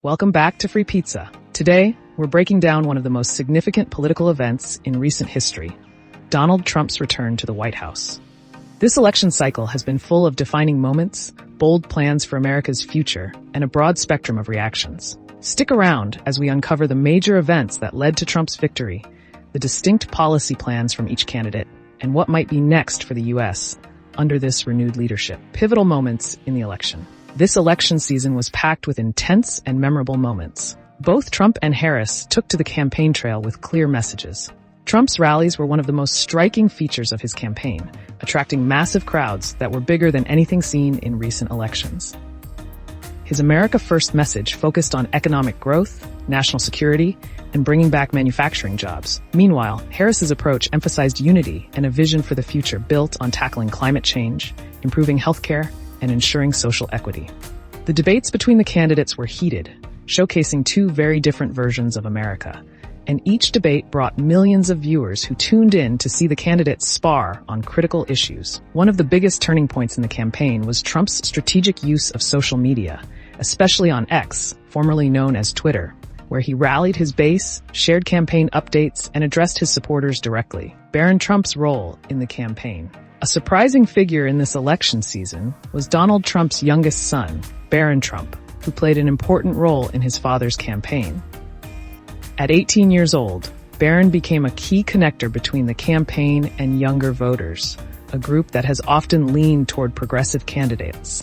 Welcome back to Free Pizza. Today, we're breaking down one of the most significant political events in recent history, Donald Trump's return to the White House. This election cycle has been full of defining moments, bold plans for America's future, and a broad spectrum of reactions. Stick around as we uncover the major events that led to Trump's victory, the distinct policy plans from each candidate, and what might be next for the U.S. under this renewed leadership. Pivotal moments in the election. This election season was packed with intense and memorable moments. Both Trump and Harris took to the campaign trail with clear messages. Trump's rallies were one of the most striking features of his campaign, attracting massive crowds that were bigger than anything seen in recent elections. His America First message focused on economic growth, national security, and bringing back manufacturing jobs. Meanwhile, Harris's approach emphasized unity and a vision for the future built on tackling climate change, improving healthcare, and ensuring social equity. The debates between the candidates were heated, showcasing two very different versions of America, and each debate brought millions of viewers who tuned in to see the candidates spar on critical issues. One of the biggest turning points in the campaign was Trump's strategic use of social media, especially on X, formerly known as Twitter, where he rallied his base, shared campaign updates, and addressed his supporters directly. Barron Trump's role in the campaign. A surprising figure in this election season was Donald Trump's youngest son, Barron Trump, who played an important role in his father's campaign. At 18 years old, Barron became a key connector between the campaign and younger voters, a group that has often leaned toward progressive candidates.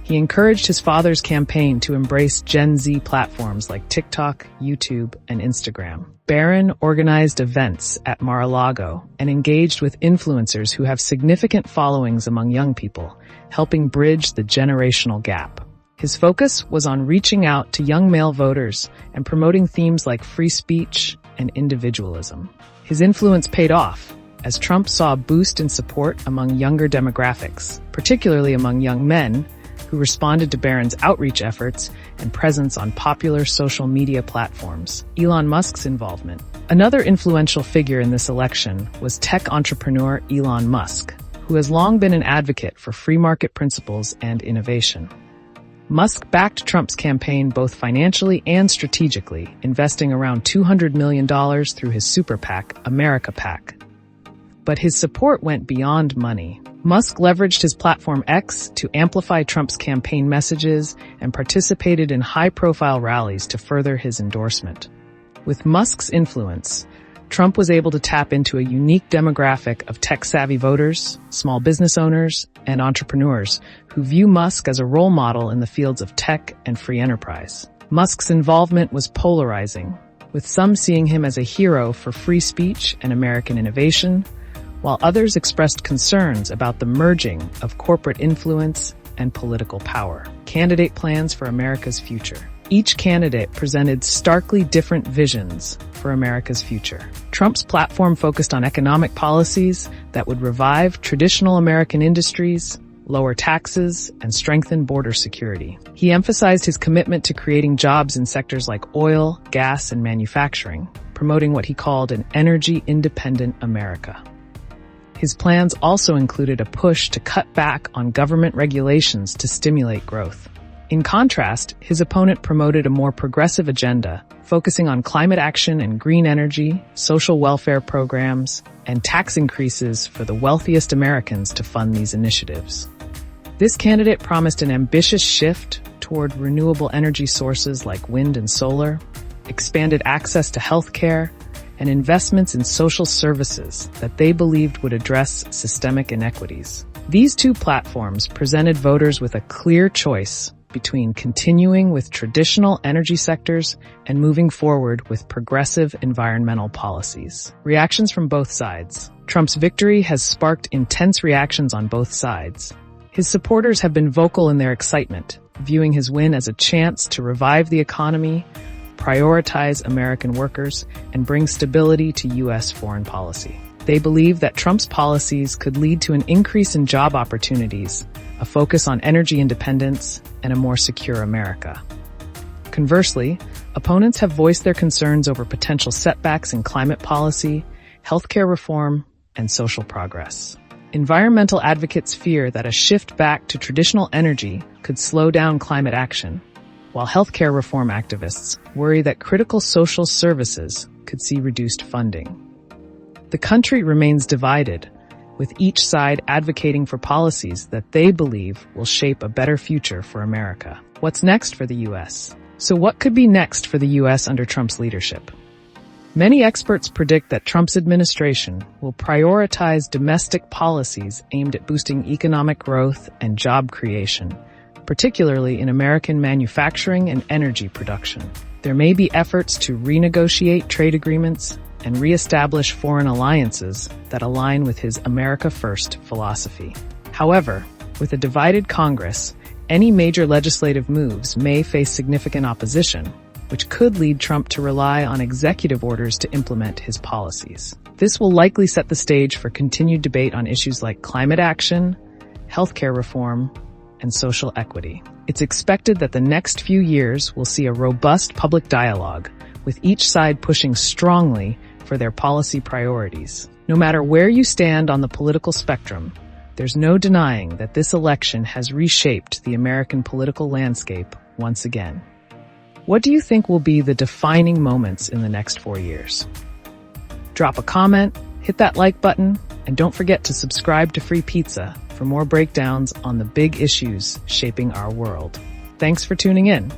He encouraged his father's campaign to embrace Gen Z platforms like TikTok, YouTube, and Instagram. Barron organized events at Mar-a-Lago and engaged with influencers who have significant followings among young people, helping bridge the generational gap. His focus was on reaching out to young male voters and promoting themes like free speech and individualism. His influence paid off, as Trump saw a boost in support among younger demographics, particularly among young men, who responded to Barron's outreach efforts and presence on popular social media platforms. Elon Musk's involvement. Another influential figure in this election was tech entrepreneur Elon Musk, who has long been an advocate for free market principles and innovation. Musk backed Trump's campaign both financially and strategically, investing around $200 million through his super PAC, America PAC. But his support went beyond money. Musk leveraged his platform X to amplify Trump's campaign messages and participated in high-profile rallies to further his endorsement. With Musk's influence, Trump was able to tap into a unique demographic of tech-savvy voters, small business owners, and entrepreneurs who view Musk as a role model in the fields of tech and free enterprise. Musk's involvement was polarizing, with some seeing him as a hero for free speech and American innovation, while others expressed concerns about the merging of corporate influence and political power. Candidate plans for America's future. Each candidate presented starkly different visions for America's future. Trump's platform focused on economic policies that would revive traditional American industries, lower taxes, and strengthen border security. He emphasized his commitment to creating jobs in sectors like oil, gas, and manufacturing, promoting what he called an energy-independent America. His plans also included a push to cut back on government regulations to stimulate growth. In contrast, his opponent promoted a more progressive agenda, focusing on climate action and green energy, social welfare programs, and tax increases for the wealthiest Americans to fund these initiatives. This candidate promised an ambitious shift toward renewable energy sources like wind and solar, expanded access to health care, and investments in social services that they believed would address systemic inequities. These two platforms presented voters with a clear choice between continuing with traditional energy sectors and moving forward with progressive environmental policies. Reactions from both sides. Trump's victory has sparked intense reactions on both sides. His supporters have been vocal in their excitement, viewing his win as a chance to revive the economy, prioritize American workers, and bring stability to U.S. foreign policy. They believe that Trump's policies could lead to an increase in job opportunities, a focus on energy independence, and a more secure America. Conversely, opponents have voiced their concerns over potential setbacks in climate policy, healthcare reform, and social progress. Environmental advocates fear that a shift back to traditional energy could slow down climate action, while healthcare reform activists worry that critical social services could see reduced funding. The country remains divided, with each side advocating for policies that they believe will shape a better future for America. What's next for the U.S.? So what could be next for the U.S. under Trump's leadership? Many experts predict that Trump's administration will prioritize domestic policies aimed at boosting economic growth and job creation, particularly in American manufacturing and energy production. There may be efforts to renegotiate trade agreements and reestablish foreign alliances that align with his America First philosophy. However, with a divided Congress, any major legislative moves may face significant opposition, which could lead Trump to rely on executive orders to implement his policies. This will likely set the stage for continued debate on issues like climate action, healthcare reform, and social equity. It's expected that the next few years will see a robust public dialogue, with each side pushing strongly for their policy priorities. No matter where you stand on the political spectrum, there's no denying that this election has reshaped the American political landscape once again. What do you think will be the defining moments in the next 4 years? Drop a comment, hit that like button, and don't forget to subscribe to Free Pizza for more breakdowns on the big issues shaping our world. Thanks for tuning in.